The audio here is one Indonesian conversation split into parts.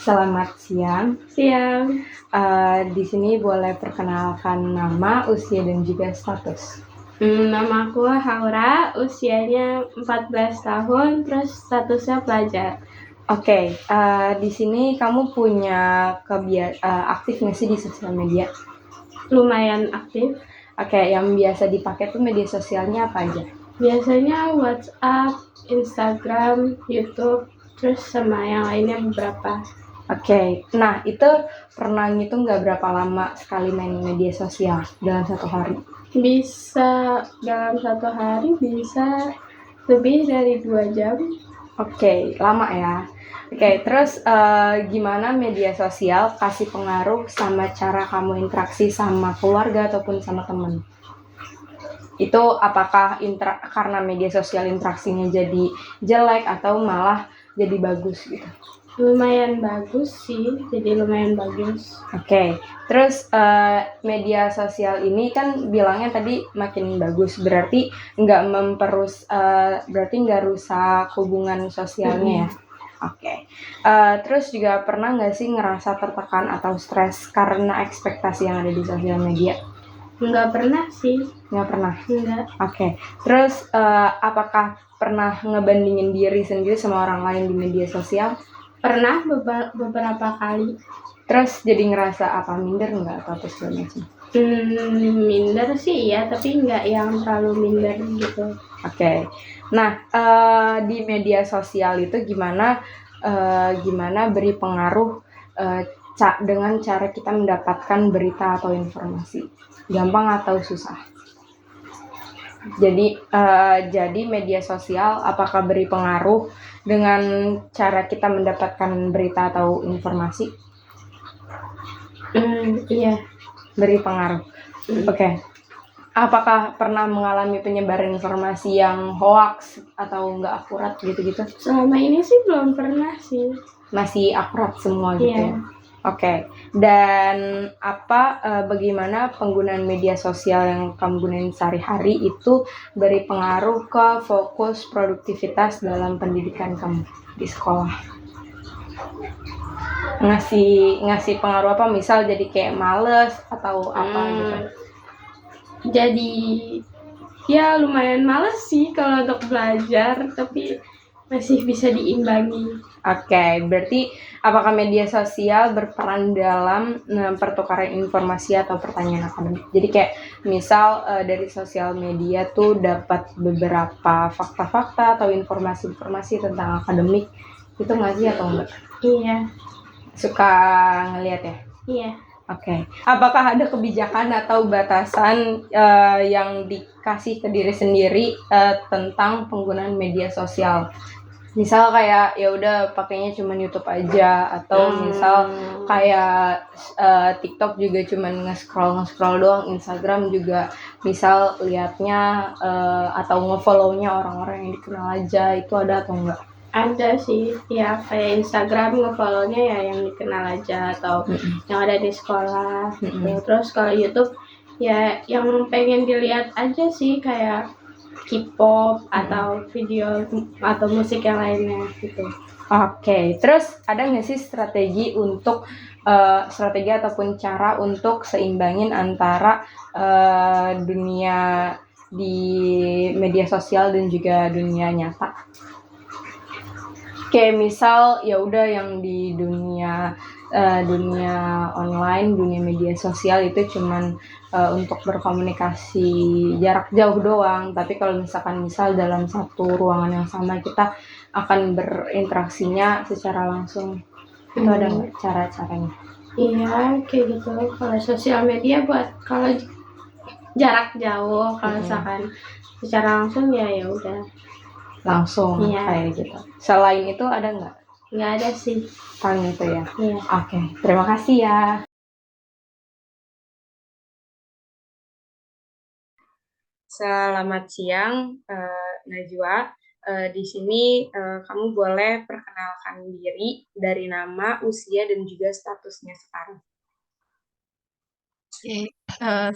Selamat siang. Siang. Di sini boleh perkenalkan nama, usia, dan juga status. Nama aku Haura, usianya 14 tahun, terus statusnya pelajar. Oke, di sini kamu punya aktif nggak sih di sosial media? Lumayan aktif. Oke, yang biasa dipakai tuh media sosialnya apa aja? Biasanya WhatsApp, Instagram, YouTube, terus sama yang lainnya beberapa. Oke, nah itu pernah ngitung nggak berapa lama sekali main media sosial dalam satu hari? Bisa dalam satu hari bisa lebih dari 2 jam. Oke, lama ya. Oke, terus gimana media sosial kasih pengaruh sama cara kamu interaksi sama keluarga ataupun sama teman? Itu apakah karena media sosial interaksinya jadi jelek atau malah jadi bagus gitu? Lumayan bagus sih, jadi lumayan bagus. Oke, terus media sosial ini kan bilangnya tadi makin bagus, berarti berarti nggak rusak hubungan sosialnya ya? Oke, terus juga pernah nggak sih ngerasa tertekan atau stres karena ekspektasi yang ada di sosial media? Nggak pernah sih. Nggak pernah? Nggak. Oke, terus apakah pernah ngebandingin diri sendiri sama orang lain di media sosial? Pernah beberapa kali. Terus jadi ngerasa apa, minder nggak atau apa segala macam? Minder sih ya, tapi nggak yang terlalu minder gitu. Oke. Nah, di media sosial itu gimana beri pengaruh dengan cara kita mendapatkan berita atau informasi? Gampang atau susah? Jadi media sosial apakah beri pengaruh dengan cara kita mendapatkan berita atau informasi? Iya. Beri pengaruh. Oke. Apakah pernah mengalami penyebaran informasi yang hoax atau nggak akurat gitu-gitu? Selama ini sih belum pernah sih. Masih akurat semua gitu Iya. ya? Oke. Dan bagaimana penggunaan media sosial yang kamu gunain sehari-hari itu beri pengaruh ke fokus produktivitas dalam pendidikan kamu di sekolah? Ngasih pengaruh apa? Misal jadi kayak males atau apa gitu? Jadi ya lumayan males sih kalau untuk belajar, tapi masih bisa diimbangi. Oke, berarti apakah media sosial berperan dalam pertukaran informasi atau pertanyaan akademik? Jadi kayak misal dari sosial media tuh dapat beberapa fakta-fakta atau informasi-informasi tentang akademik, itu nggak sih atau enggak? Iya. Suka ngeliat ya? Iya. Oke. Apakah ada kebijakan atau batasan yang dikasih ke diri sendiri tentang penggunaan media sosial? Misal kayak ya udah pakainya cuma YouTube aja, atau misal kayak TikTok juga cuma nge-scroll doang, Instagram juga misal liatnya atau nge-follow-nya orang-orang yang dikenal aja, itu ada atau enggak? Ada sih, ya kayak Instagram nge-follow-nya ya yang dikenal aja atau yang ada di sekolah. Terus kalau YouTube ya yang pengen dilihat aja sih, kayak K-pop atau video atau musik yang lainnya gitu. Oke, terus ada nggak sih strategi ataupun cara untuk seimbangin antara dunia di media sosial dan juga dunia nyata? Kayak misal ya udah yang di dunia online, dunia media sosial itu cuman untuk berkomunikasi jarak jauh doang. Tapi kalau misal dalam satu ruangan yang sama kita akan berinteraksinya secara langsung, itu ada nggak cara-caranya? Iya, kayak gitu. Kalau sosial media buat kalau jarak jauh, kalau misalkan secara langsung ya udah. Langsung kayak gitu. Selain itu ada nggak? Nggak ada sih. Paling itu ya? Iya. Oke, terima kasih ya. Selamat siang, Najwa. Di sini kamu boleh perkenalkan diri dari nama, usia, dan juga statusnya sekarang. Oke,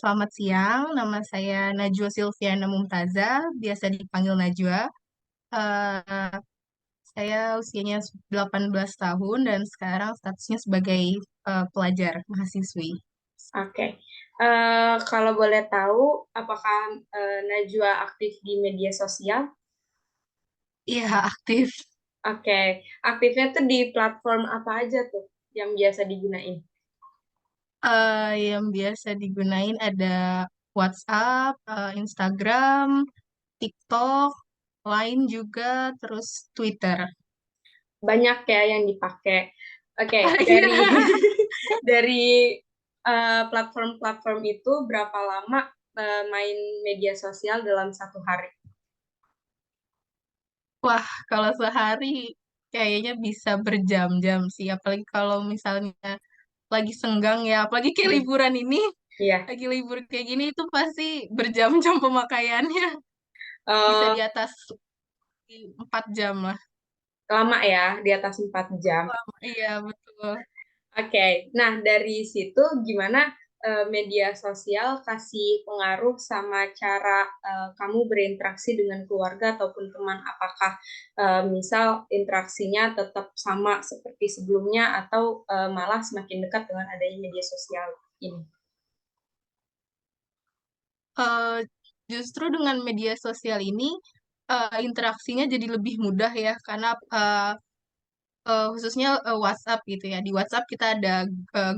selamat siang. Nama saya Najwa Silviana Mumtaza, biasa dipanggil Najwa. Saya usianya 18 tahun dan sekarang statusnya sebagai pelajar mahasiswi. Oke. Kalau boleh tahu, apakah Najwa aktif di media sosial? Iya, aktif. Oke. Aktifnya tuh di platform apa aja tuh yang biasa digunain? Yang biasa digunain ada WhatsApp, Instagram, TikTok, Line juga, terus Twitter. Banyak ya yang dipakai. Oke, Iya. dari dari platform-platform itu berapa lama main media sosial dalam satu hari? Wah, kalau sehari kayaknya bisa berjam-jam sih. Apalagi kalau misalnya lagi senggang ya, apalagi kayak Hmm, liburan ini, iya. lagi libur kayak gini itu pasti berjam-jam pemakaiannya. Bisa Eh, di atas 4 jam lah. Lama ya, di atas 4 jam. Iya, betul. Oke, nah dari situ gimana media sosial kasih pengaruh sama cara kamu berinteraksi dengan keluarga ataupun teman? Apakah misal interaksinya tetap sama seperti sebelumnya atau malah semakin dekat dengan adanya media sosial ini? Eh, Justru dengan media sosial ini interaksinya jadi lebih mudah ya, karena khususnya WhatsApp gitu ya. Di WhatsApp kita ada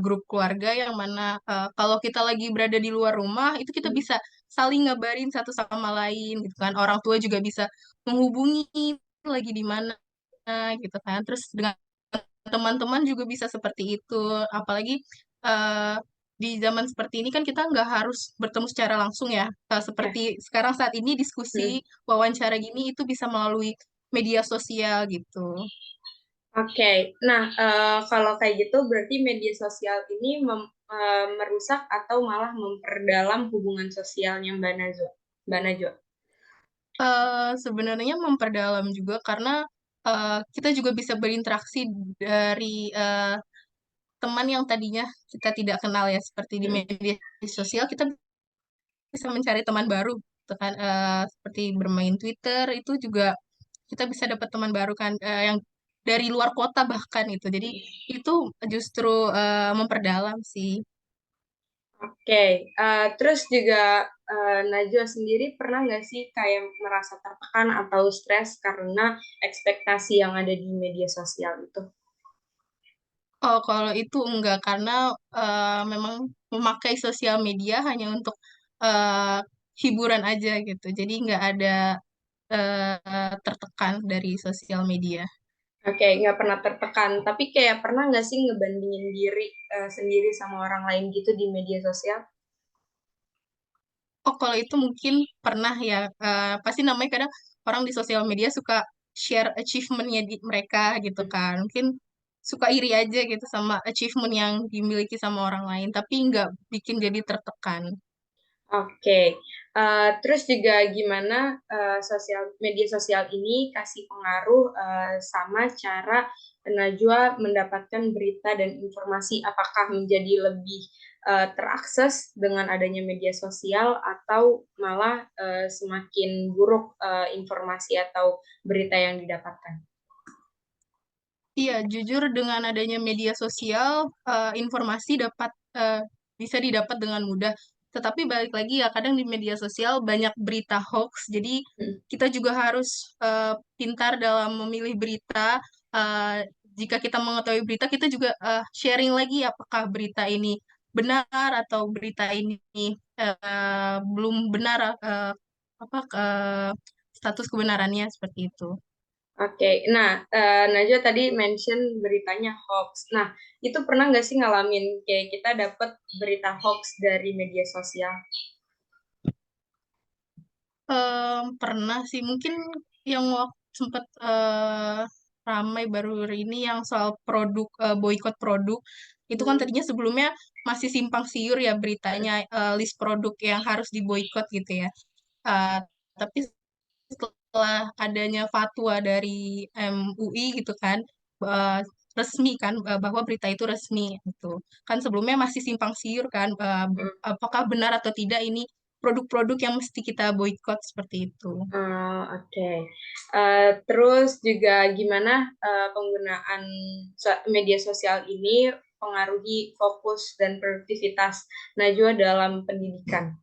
grup keluarga yang mana kalau kita lagi berada di luar rumah itu kita Hmm, bisa saling ngabarin satu sama lain gitu kan. Orang tua juga bisa menghubungi lagi di mana gitu kan. Terus dengan teman-teman juga bisa seperti itu. Apalagi eh, di zaman seperti ini kan kita nggak harus bertemu secara langsung ya. ya. Seperti sekarang saat ini Hmm. diskusi wawancara gini itu bisa melalui media sosial gitu. Oke, nah kalau kayak gitu berarti media sosial ini merusak atau malah memperdalam hubungan sosialnya Mbak Najwa? Mbak Najwa. Sebenarnya memperdalam juga karena kita juga bisa berinteraksi dari teman yang tadinya kita tidak kenal ya, seperti di Hmm. media sosial kita bisa mencari teman baru gitu kan. Seperti bermain Twitter itu juga kita bisa dapat teman baru kan, yang dari luar kota bahkan itu. Jadi itu justru memperdalam sih. Oke, terus juga Najwa sendiri pernah nggak sih kayak merasa tertekan atau stres karena ekspektasi yang ada di media sosial itu? Oh, kalau itu enggak, karena memang memakai sosial media hanya untuk eh, hiburan aja gitu. Jadi nggak ada tertekan dari sosial media. Oke, nggak pernah tertekan, tapi kayak pernah nggak sih ngebandingin diri sendiri sama orang lain gitu di media sosial? Oh, kalau itu mungkin pernah ya. Pasti namanya kadang orang di sosial media suka share achievementnya di mereka gitu kan. Mungkin suka iri aja gitu sama achievement yang dimiliki sama orang lain, tapi nggak bikin jadi tertekan. Oke, terus juga gimana media sosial ini kasih pengaruh sama cara Najwa mendapatkan berita dan informasi? Apakah menjadi lebih terakses dengan adanya media sosial atau malah semakin buruk informasi atau berita yang didapatkan? Iya, jujur dengan adanya media sosial, informasi eh, bisa didapat dengan mudah. Tetapi balik lagi ya, kadang di media sosial banyak berita hoax, jadi Hmm. kita juga harus pintar dalam memilih berita. Eh, Jika kita mengetahui berita, kita juga sharing lagi apakah berita ini benar atau berita ini belum benar, apa status kebenarannya seperti itu. Oke, nah Najwa tadi mention beritanya hoax. Nah, itu pernah nggak sih ngalamin kayak kita dapat berita hoax dari media sosial? Pernah sih, mungkin yang waktu sempat ramai baru ini yang soal produk, boykot produk itu kan Hmm. tadinya sebelumnya masih simpang siur ya beritanya, list produk yang harus diboykot gitu ya. Eh, tapi setelah adanya fatwa dari MUI gitu kan, eh, resmi kan, bahwa berita itu resmi gitu kan. Sebelumnya masih simpang siur kan, apakah benar atau tidak ini produk-produk yang mesti kita boikot seperti itu. Oke. Terus juga gimana penggunaan media sosial ini pengaruhi fokus dan produktivitas Najwa dalam pendidikan?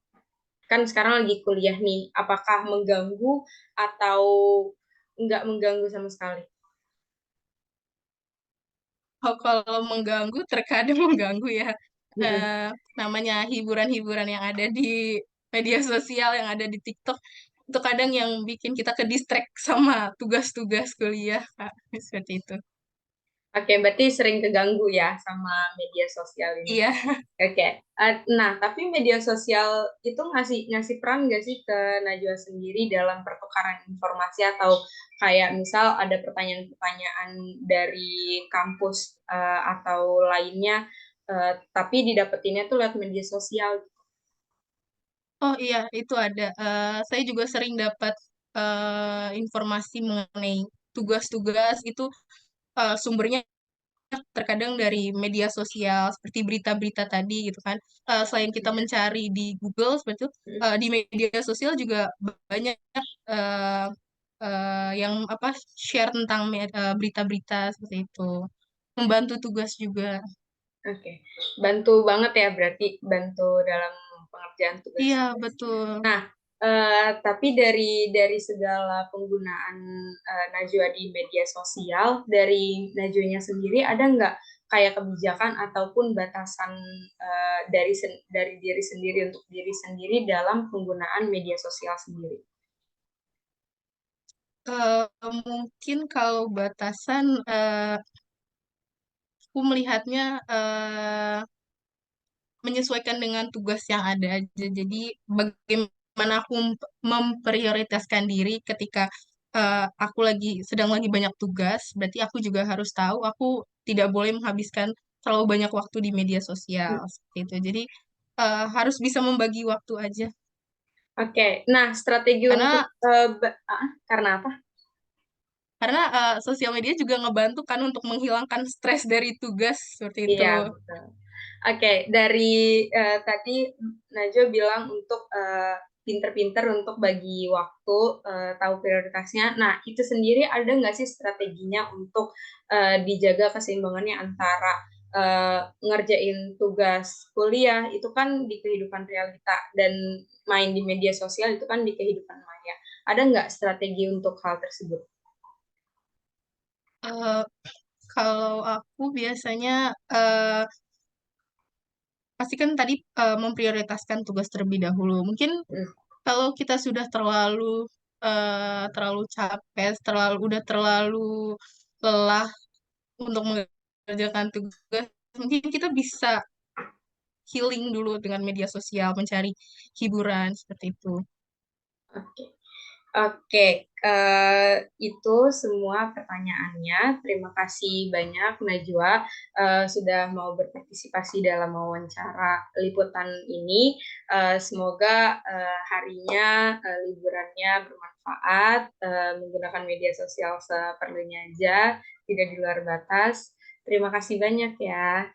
Kan sekarang lagi kuliah nih, apakah mengganggu atau nggak mengganggu sama sekali? Oh, kalau mengganggu, terkadang mengganggu ya. Mm-mm. Namanya hiburan-hiburan yang ada di media sosial, yang ada di TikTok, itu kadang yang bikin kita ke distract sama tugas-tugas kuliah, Kak. Seperti itu. Oke, berarti sering keganggu ya sama media sosial ini. Iya. Oke. Nah, tapi media sosial itu ngasih ngasih peran nggak sih ke Najwa sendiri dalam pertukaran informasi atau kayak misal ada pertanyaan-pertanyaan dari kampus atau lainnya, tapi didapetinnya tuh lewat media sosial. Oh iya, itu ada. Saya juga sering dapat informasi mengenai tugas-tugas itu, sumbernya terkadang dari media sosial seperti berita-berita tadi gitu kan. Selain kita mencari di Google seperti itu, di media sosial juga banyak eh, yang apa share tentang berita-berita seperti itu. Membantu tugas juga. Oke, bantu banget ya berarti bantu dalam pengerjaan Iya, tugas-tugas. betul. Nah, tapi dari segala penggunaan Najwa di media sosial, dari Najwanya sendiri ada nggak kayak kebijakan ataupun batasan dari diri sendiri untuk diri sendiri dalam penggunaan media sosial sendiri? Eh, Mungkin kalau batasan, aku melihatnya menyesuaikan dengan tugas yang ada aja. Jadi bagaimana aku memprioritaskan diri ketika aku sedang lagi banyak tugas, berarti aku juga harus tahu aku tidak boleh menghabiskan terlalu banyak waktu di media sosial seperti itu. Jadi harus bisa membagi waktu aja. Oke, nah strategi untuk Karena karena apa? karena sosial media juga ngebantu kan untuk menghilangkan stres dari tugas seperti itu. Iya, betul. Oke, dari tadi Najwa bilang untuk pinter-pinter untuk bagi waktu, tahu prioritasnya. Nah, itu sendiri ada nggak sih strateginya untuk dijaga keseimbangannya antara ngerjain tugas kuliah itu kan di kehidupan realita dan main di media sosial itu kan di kehidupan maya. Ada nggak strategi untuk hal tersebut? Eh, Kalau aku biasanya eh, pasti kan tadi memprioritaskan tugas terlebih dahulu. Mungkin Hmm. kalau kita sudah terlalu capek, udah terlalu lelah untuk mengerjakan tugas, mungkin kita bisa healing dulu dengan media sosial, mencari hiburan seperti itu. Oke. Oke, itu semua pertanyaannya. Terima kasih banyak Najwa sudah mau berpartisipasi dalam wawancara liputan ini. Semoga harinya, liburannya bermanfaat, menggunakan media sosial seperlunya aja, tidak di luar batas. Terima kasih banyak ya.